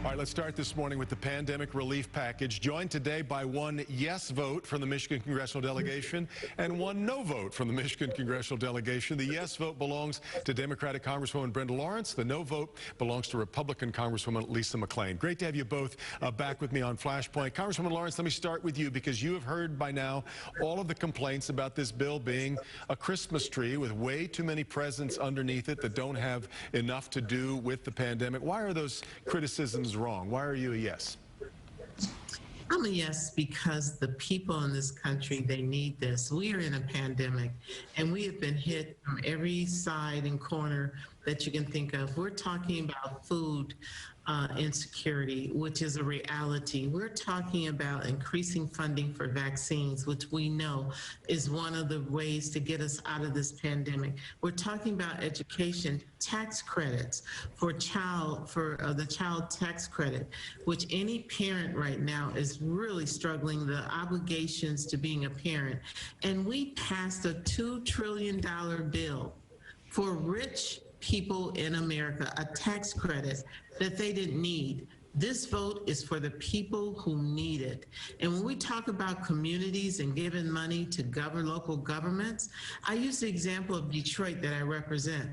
All right, let's start this morning with the pandemic relief package, joined today by one yes vote from the Michigan congressional delegation and one no vote from the Michigan congressional delegation. The yes vote belongs to Democratic Congresswoman Brenda Lawrence. The no vote belongs to Republican Congresswoman Lisa McClain. Great to have you both back with me on Flashpoint. Congresswoman Lawrence, let me start with you because you have heard by now all of the complaints about this bill being a Christmas tree with way too many presents underneath it that don't have enough to do with the pandemic. Why are those criticisms wrong? Why are you a yes? I'm a yes because the people in this country, they need this. We are in a pandemic and we have been hit from every side and corner that you can think of. We're talking about food insecurity, which is a reality. We're talking about increasing funding for vaccines, which we know is one of the ways to get us out of this pandemic. We're talking about education, tax credits for the child tax credit, which any parent right now is really struggling, the obligations to being a parent. And we passed a $2 trillion bill for rich people in America, a tax credit that they didn't need. This vote is for the people who need it. And when we talk about communities and giving money to local governments, I use the example of Detroit that I represent.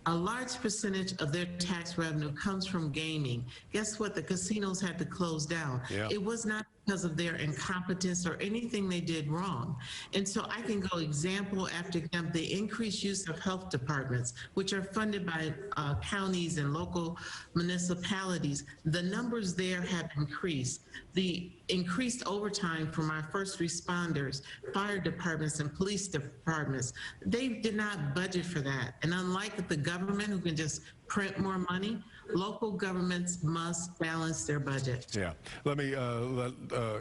A large percentage of their tax revenue comes from gaming. Guess what? The casinos had to close down. Yeah. It was not because of their incompetence or anything they did wrong. And so I can go example after example, the increased use of health departments, which are funded by counties and local municipalities. The numbers there have increased. The increased overtime from our first responders, fire departments, and police departments, they did not budget for that. And unlike the government who can just print more money, local governments must balance their budget. Yeah. Let me let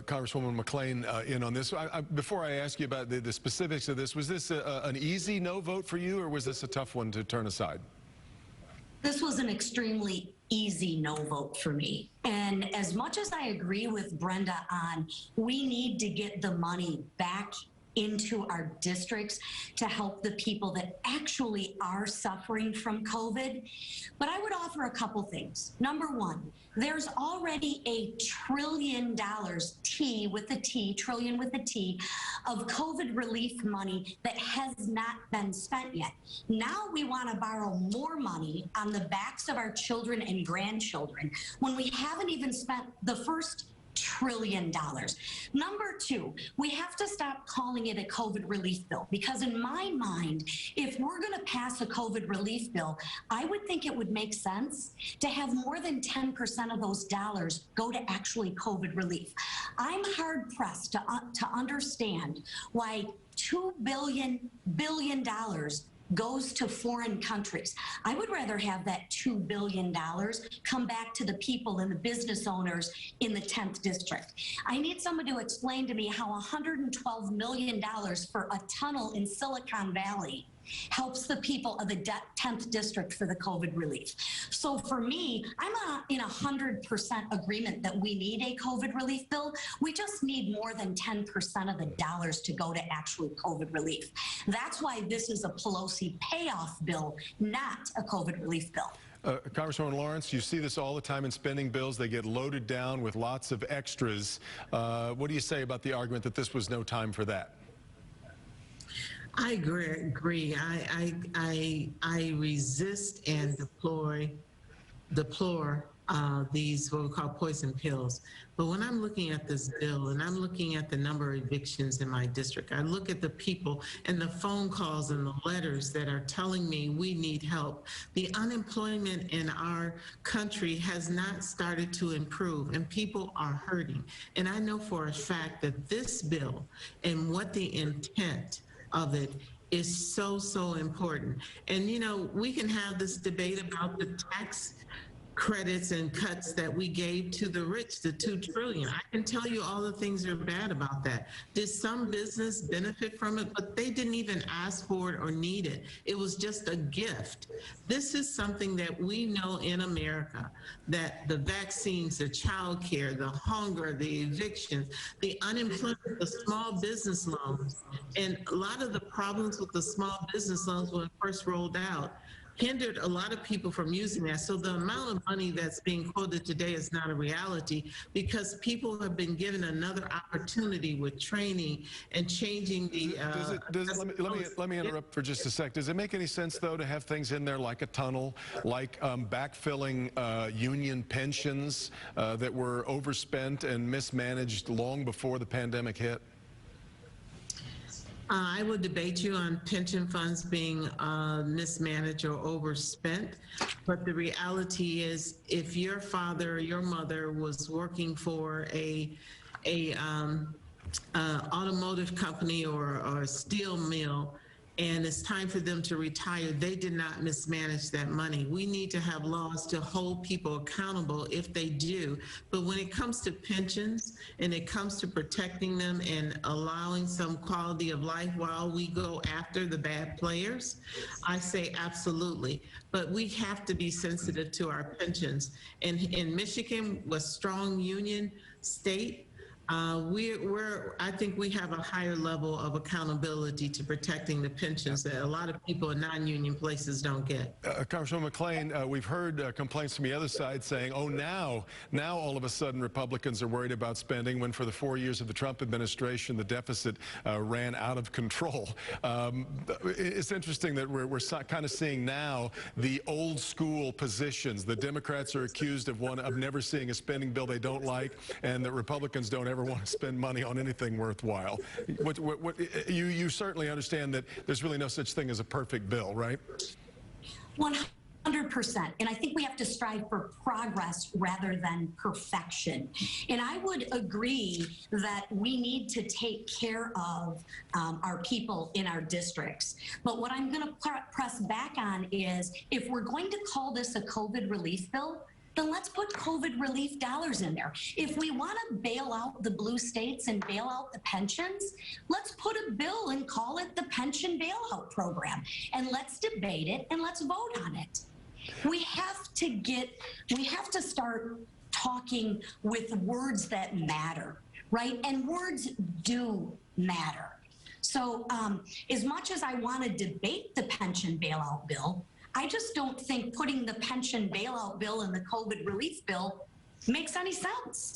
Congresswoman McClain in on this. Before I ask you about the specifics of this, was this an easy no vote for you, or was this a tough one to turn aside? This was an extremely easy no vote for me. And as much as I agree with Brenda on we need to get the money back into our districts to help the people that actually are suffering from COVID. But I would offer a couple things. Number one, there's already $1 trillion, T with a T, trillion with a T, of COVID relief money that has not been spent yet. Now we want to borrow more money on the backs of our children and grandchildren when we haven't even spent the first $1 trillion. Number two, we have to stop calling it a COVID relief bill, because in my mind, if we're going to pass a COVID relief bill, I would think it would make sense to have more than 10% of those dollars go to actually COVID relief. I'm hard pressed to understand why $2 billion goes to foreign countries. I would rather have that $2 billion come back to the people and the business owners in the 10th district. I need someone to explain to me how $112 million for a tunnel in Silicon Valley helps the people of the 10th district for the COVID relief. So for me, I'm in 100% agreement that we need a COVID relief bill. We just need more than 10% of the dollars to go to actually COVID relief. That's why this is a Pelosi payoff bill, not a COVID relief bill. Congresswoman Lawrence, you see this all the time in spending bills. They get loaded down with lots of extras. What do you say about the argument that this was no time for that? I agree. I resist and deplore these what we call poison pills. But when I'm looking at this bill and I'm looking at the number of evictions in my district, I look at the people and the phone calls and the letters that are telling me we need help. The unemployment in our country has not started to improve and people are hurting. And I know for a fact that this bill and what the intent of it is so important. And you know, we can have this debate about the tax credits and cuts that we gave to the rich, the $2 trillion. I can tell you all the things that are bad about that. Did some business benefit from it? But they didn't even ask for it or need it. It was just a gift. This is something that we know in America, that the vaccines, the child care, the hunger, the evictions, the unemployment, the small business loans, and a lot of the problems with the small business loans when it first rolled out hindered a lot of people from using that. So the amount of money that's being quoted today is not a reality because people have been given another opportunity with training and changing the. Let me interrupt for just a sec. Does it make any sense, though, to have things in there like a tunnel, like backfilling union pensions that were overspent and mismanaged long before the pandemic hit? I would debate you on pension funds being mismanaged or overspent, but the reality is if your father or your mother was working for a automotive company or a steel mill, and it's time for them to retire, they did not mismanage that money. We need to have laws to hold people accountable if they do. But when it comes to pensions and it comes to protecting them and allowing some quality of life while we go after the bad players, I say absolutely. But we have to be sensitive to our pensions. And in Michigan, a strong union state, I think we have a higher level of accountability to protecting the pensions that a lot of people in non-union places don't get. Congresswoman McClain, we've heard complaints from the other side saying, oh, now all of a sudden Republicans are worried about spending when for the 4 years of the Trump administration, the deficit ran out of control. It's interesting that we're kind of seeing now the old school positions. The Democrats are accused of never seeing a spending bill they don't like, and that Republicans don't ever want to spend money on anything worthwhile. You certainly understand that there's really no such thing as a perfect bill, right? 100%. And I think we have to strive for progress rather than perfection. And I would agree that we need to take care of our people in our districts. But what I'm going to press back on is if we're going to call this a COVID relief bill, then let's put COVID relief dollars in there. If we want to bail out the blue states and bail out the pensions, let's put a bill and call it the pension bailout program. And let's debate it and let's vote on it. We have to start talking with words that matter, right? And words do matter. So as much as I want to debate the pension bailout bill, I just don't think putting the pension bailout bill and the COVID relief bill makes any sense.